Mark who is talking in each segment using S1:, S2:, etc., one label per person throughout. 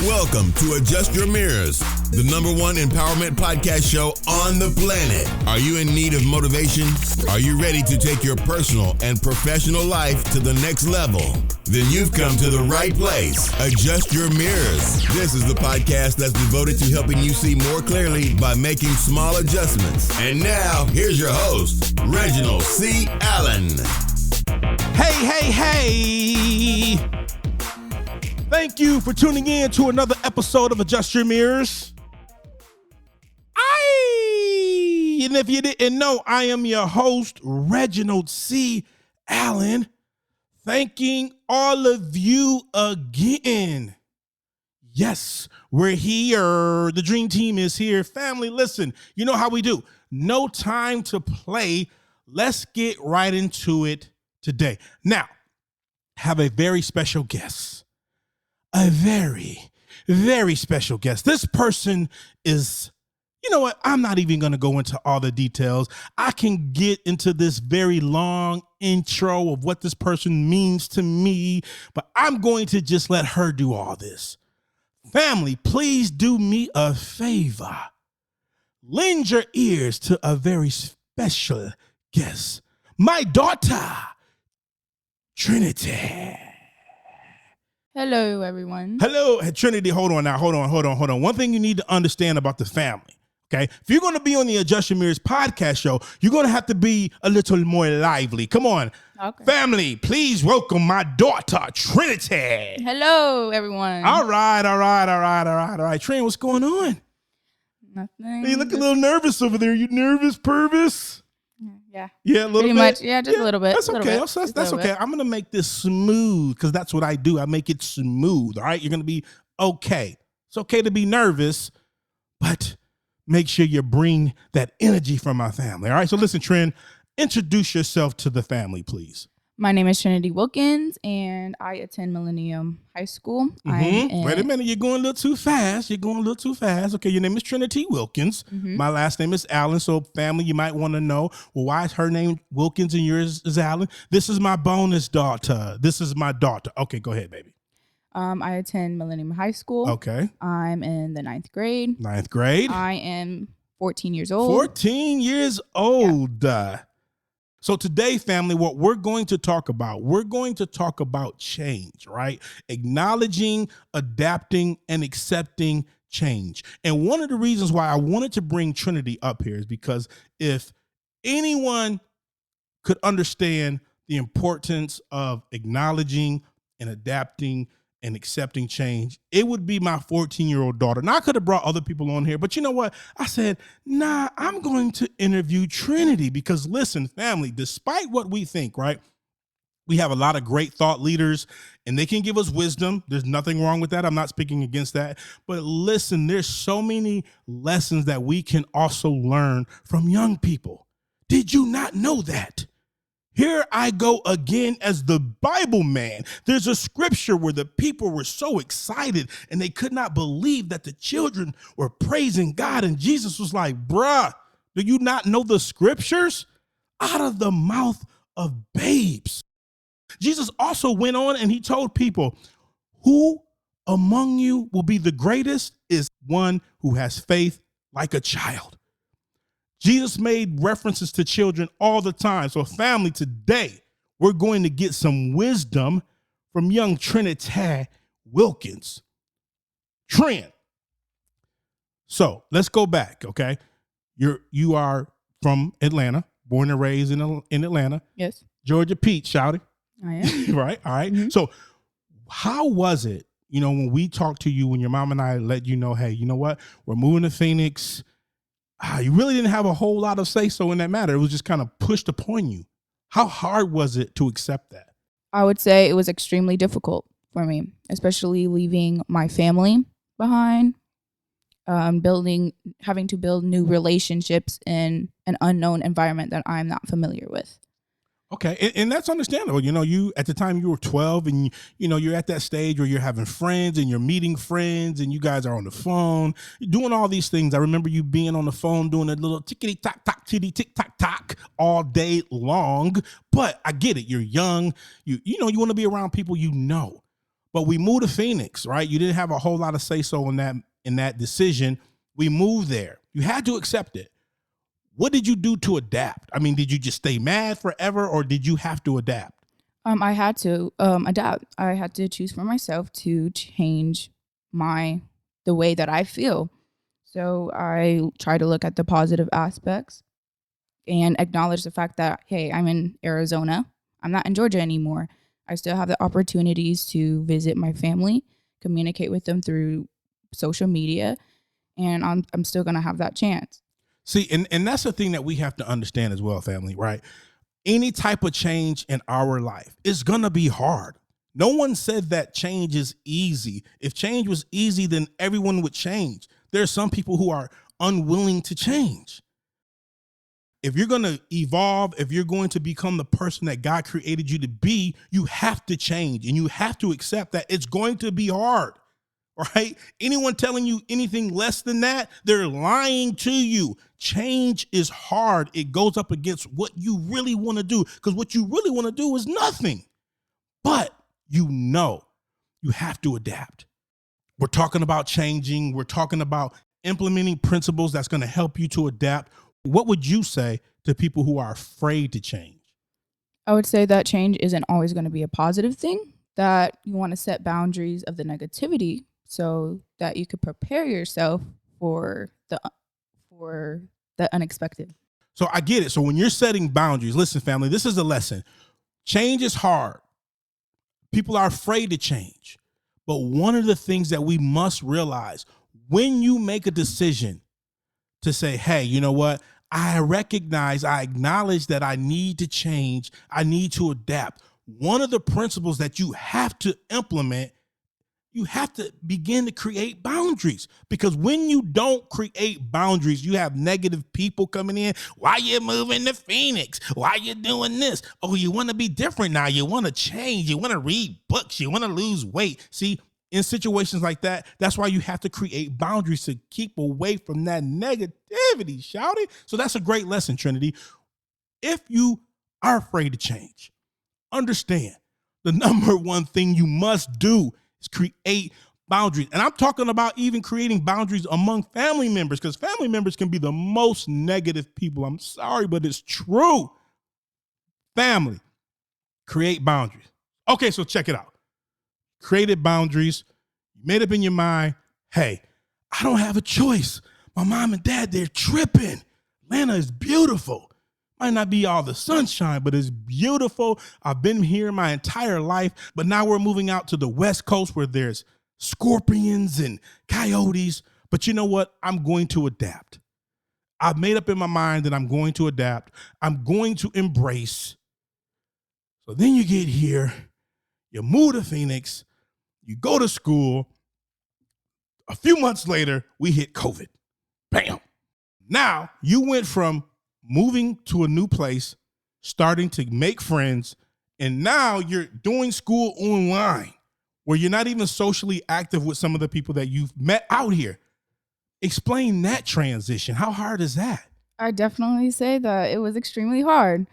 S1: Welcome to Adjust Your Mirrors, the #1 empowerment podcast show on the planet. Are you in need of motivation? Are you ready to take your personal and professional life to the next level? Then you've come to the right place. Adjust Your Mirrors. This is the podcast that's devoted to helping you see more clearly by making small adjustments. And now, here's your host, Reginald C. Allen.
S2: Hey. Thank you for tuning in to another episode of Adjust Your Mirrors. And if you didn't know, I am your host, Reginald C. Allen, thanking all of you again. Yes, we're here. The dream team is here. Family, listen, you know how we do. No time to play. Let's get right into it today. Now, have a very special guest. A very, very special guest. This person is, you know what? I'm not even going to go into all the details. I can get into this very long intro of what this person means to me, but I'm going to just let her do all this. Family, please do me a favor. Lend your ears to a very special guest. My daughter, Triniti.
S3: Hello, everyone.
S2: Hello, Triniti. Hold on. One thing you need to understand about the family, okay? If you're going to be on the Adjust Your Mirrors podcast show, you're going to have to be a little more lively. Come on.
S3: Okay.
S2: Family, please welcome my daughter, Triniti.
S3: Hello, everyone.
S2: All right. Trin, what's going on?
S3: Nothing.
S2: You look a little nervous over there. You nervous, Purvis?
S3: Yeah.
S2: Yeah, a little
S3: Pretty
S2: bit.
S3: Much. Yeah, just a little bit.
S2: That's okay. That's okay. I'm going to make this smooth because that's what I do. I make it smooth. All right. You're going to be okay. It's okay to be nervous, but make sure you bring that energy from my family. All right. So listen, Trin, introduce yourself to the family, please.
S3: My name is Triniti Wilkins, and I attend Millennium High School.
S2: Wait a minute. You're going a little too fast. Okay. Your name is Triniti Wilkins. My last name is Allen. So family, you might want to know, well, why is her name Wilkins and yours is Allen? This is my bonus daughter. This is my daughter. Okay. Go ahead, baby.
S3: I attend Millennium High School.
S2: Okay.
S3: I'm in the 9th grade.
S2: 9th grade.
S3: I am 14 years old.
S2: 14 years old. Yeah. So today, family, what we're going to talk about change, right? Acknowledging, adapting, and accepting change. And one of the reasons why I wanted to bring Triniti up here is because if anyone could understand the importance of acknowledging and adapting and accepting change, it would be my 14-year-old daughter. Now, I could have brought other people on here, but you know what? I said, nah, I'm going to interview Triniti because listen, family, despite what we think, right? We have a lot of great thought leaders and they can give us wisdom. There's nothing wrong with that. I'm not speaking against that. But listen, there's so many lessons that we can also learn from young people. Did you not know that? Here I go again as the Bible man. There's a scripture where the people were so excited and they could not believe that the children were praising God. And Jesus was like, bruh, do you not know the scriptures? Out of the mouth of babes. Jesus also went on and he told people, who among you will be the greatest is one who has faith like a child. Jesus made references to children all the time. So family, today, we're going to get some wisdom from young Triniti Wilkins. Trin. So let's go back, okay? You are from Atlanta, born and raised in Atlanta.
S3: Yes.
S2: Georgia Peach, shouty.
S3: I am.
S2: Right, all right.
S3: Mm-hmm.
S2: So how was it, when we talked to you, when your mom and I let you know, hey, you know what? We're moving to Phoenix. You really didn't have a whole lot of say-so in that matter. It was just kind of pushed upon you. How hard was it to accept that?
S3: I would say it was extremely difficult for me, especially leaving my family behind, having to build new relationships in an unknown environment that I'm not familiar with.
S2: Okay, and that's understandable. You at the time you were 12 and, you're at that stage where you're having friends and you're meeting friends and you guys are on the phone, doing all these things. I remember you being on the phone doing a little tickety-tock-tock, tick-tock-tock all day long. But I get it. You're young. You want to be around people you know. But we moved to Phoenix, right? You didn't have a whole lot of say so in that decision. We moved there. You had to accept it. What did you do to adapt? I mean, did you just stay mad forever, or did you have to adapt?
S3: I had to adapt. I had to choose for myself to change the way that I feel. So I try to look at the positive aspects and acknowledge the fact that, hey, I'm in Arizona. I'm not in Georgia anymore. I still have the opportunities to visit my family, communicate with them through social media, and I'm still going to have that chance.
S2: See, and that's the thing that we have to understand as well, family, right? Any type of change in our life is going to be hard. No one said that change is easy. If change was easy, then everyone would change. There are some people who are unwilling to change. If you're going to evolve, if you're going to become the person that God created you to be, you have to change, and you have to accept that it's going to be hard, right? Anyone telling you anything less than that, they're lying to you. Change is hard. It goes up against what you really want to do, because what you really want to do is nothing. But you have to adapt. We're talking about changing. We're talking about implementing principles that's going to help you to adapt. What would you say to people who are afraid to change?
S3: I would say that change isn't always going to be a positive thing, that you want to set boundaries of the negativity so that you could prepare yourself for the unexpected.
S2: So I get it. So when you're setting boundaries, listen, family, this is a lesson. Change is hard. People are afraid to change. But one of the things that we must realize, when you make a decision to say, hey, you know what? I acknowledge that I need to change. I need to adapt. One of the principles that you have to implement, you have to begin to create boundaries, because when you don't create boundaries, you have negative people coming in. Why you moving to Phoenix? Why you doing this? Oh, you want to be different now. You want to change. You want to read books. You want to lose weight. See, in situations like that, that's why you have to create boundaries to keep away from that negativity, shout it. So that's a great lesson, Trinity. If you are afraid to change, understand the number one thing you must do is create boundaries. And I'm talking about even creating boundaries among family members, because family members can be the most negative people. I'm sorry, but it's true. Family, create boundaries. Okay, so check it out. Created boundaries. You made up in your mind, hey, I don't have a choice. My mom and dad, they're tripping. Atlanta is beautiful. Might not be all the sunshine, but it's beautiful. I've been here my entire life, but now we're moving out to the West Coast where there's scorpions and coyotes. But you know what? I'm going to adapt. I've made up in my mind that I'm going to adapt. I'm going to embrace. So then you get here, you move to Phoenix, you go to school. A few months later, we hit COVID. Bam. Now you went from moving to a new place, starting to make friends, and now you're doing school online where you're not even socially active with some of the people that you've met out here. Explain that transition. How hard is that?
S3: I definitely say that it was extremely hard.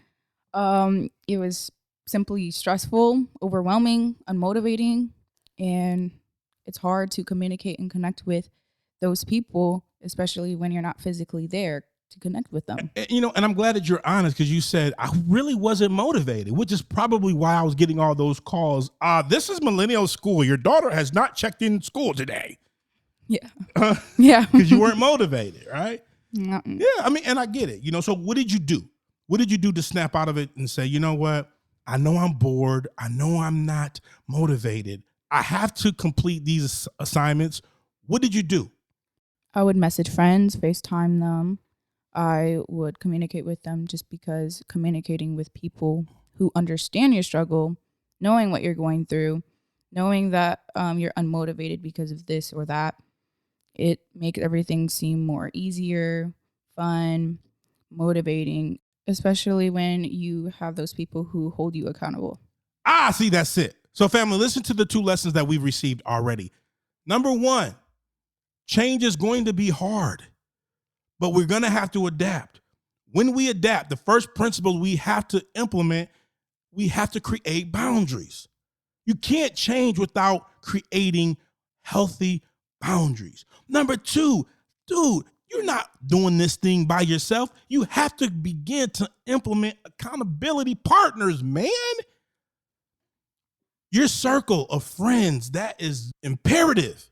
S3: It was simply stressful, overwhelming, unmotivating, and it's hard to communicate and connect with those people, especially when you're not physically there to connect with them.
S2: And I'm glad that you're honest, because you said I really wasn't motivated, which is probably why I was getting all those calls. This is Millennial School. Your daughter has not checked in school today.
S3: Yeah. Yeah.
S2: Because you weren't motivated, right?
S3: Mm-mm.
S2: Yeah. I mean, and I get it. So what did you do? What did you do to snap out of it and say, you know what? I know I'm bored. I know I'm not motivated. I have to complete these assignments. What did you do?
S3: I would message friends, FaceTime them. I would communicate with them, just because communicating with people who understand your struggle, knowing what you're going through, knowing that you're unmotivated because of this or that, it makes everything seem more easier, fun, motivating, especially when you have those people who hold you accountable.
S2: See, that's it. So family, listen to the two lessons that we've received already. Number one, change is going to be hard, but we're going to have to adapt. When we adapt, the first principle we have to implement, we have to create boundaries. You can't change without creating healthy boundaries. Number 2, dude, you're not doing this thing by yourself. You have to begin to implement accountability partners, man. Your circle of friends, that is imperative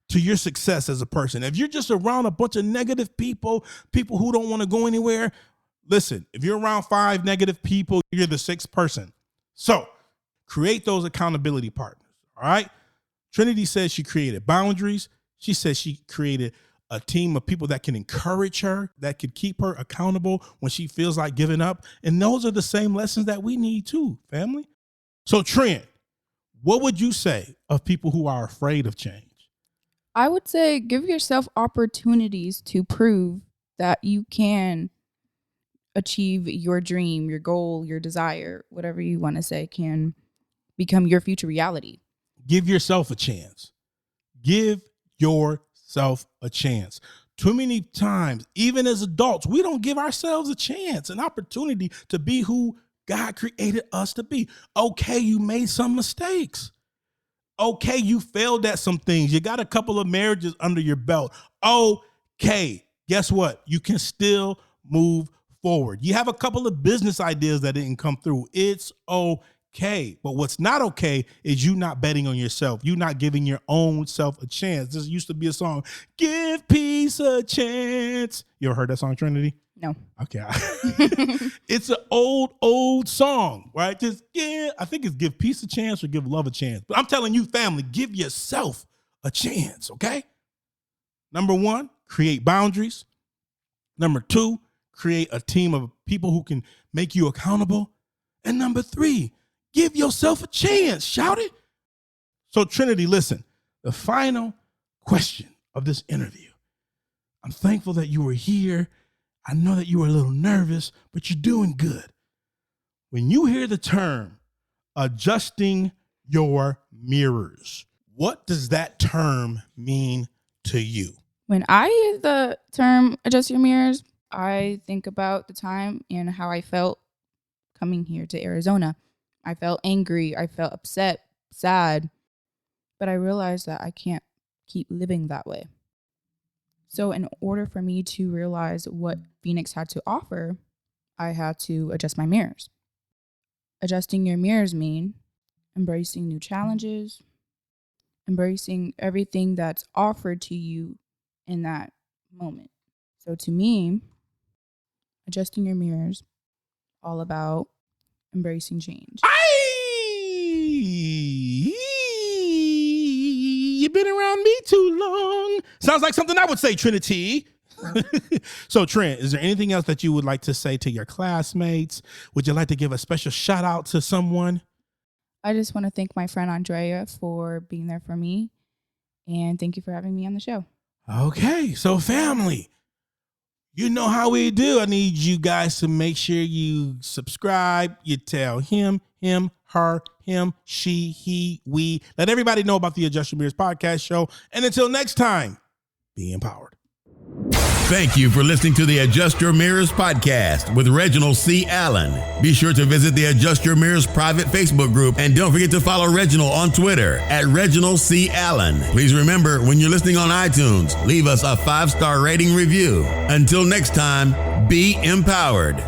S2: to your success as a person. If you're just around a bunch of negative people who don't want to go anywhere, listen, if you're around 5 negative people, you're the 6th person. So create those accountability partners, all right? Triniti says she created boundaries. She says she created a team of people that can encourage her, that could keep her accountable when she feels like giving up. And those are the same lessons that we need too, family. So Trent, what would you say of people who are afraid of change?
S3: I would say give yourself opportunities to prove that you can achieve your dream, your goal, your desire, whatever you want to say, can become your future reality.
S2: Give yourself a chance. Give yourself a chance. Too many times, even as adults, we don't give ourselves a chance, an opportunity to be who God created us to be. Okay, you made some mistakes. Okay, you failed at some things. You got a couple of marriages under your belt. Okay, guess what? You can still move forward. You have a couple of business ideas that didn't come through. It's okay. But what's not okay is you not betting on yourself. You not giving your own self a chance. This used to be a song, Give Peace a Chance. You ever heard that song, Triniti?
S3: No.
S2: Okay. It's an old song, right? I think it's Give Peace a Chance or Give Love a Chance. But I'm telling you, family, give yourself a chance, okay? Number 1, create boundaries. Number 2, create a team of people who can make you accountable. And number 3, give yourself a chance. Shout it. So Triniti, listen, the final question of this interview. I'm thankful that you were here. I know that you were a little nervous, but you're doing good. When you hear the term adjusting your mirrors, what does that term mean to you?
S3: When I hear the term adjust your mirrors, I think about the time and how I felt coming here to Arizona. I felt angry. I felt upset, sad, but I realized that I can't keep living that way. So in order for me to realize what Phoenix had to offer, I had to adjust my mirrors. Adjusting your mirrors mean embracing new challenges, embracing everything that's offered to you in that moment. So to me, adjusting your mirrors, all about embracing change.
S2: You've been around me too long. Sounds like something I would say, Triniti. So, Trent, is there anything else that you would like to say to your classmates? Would you like to give a special shout out to someone?
S3: I just want to thank my friend Andrea for being there for me. And thank you for having me on the show.
S2: Okay, so family, you know how we do. I need you guys to make sure you subscribe. You tell him, her, him, she, he, we. Let everybody know about the Adjust Your Mirrors podcast show. And until next time, be empowered.
S1: Thank you for listening to the Adjust Your Mirrors podcast with Reginald C. Allen. Be sure to visit the Adjust Your Mirrors private Facebook group and don't forget to follow Reginald on Twitter at Reginald C. Allen. Please remember, when you're listening on iTunes, leave us a 5-star rating review. Until next time, be empowered.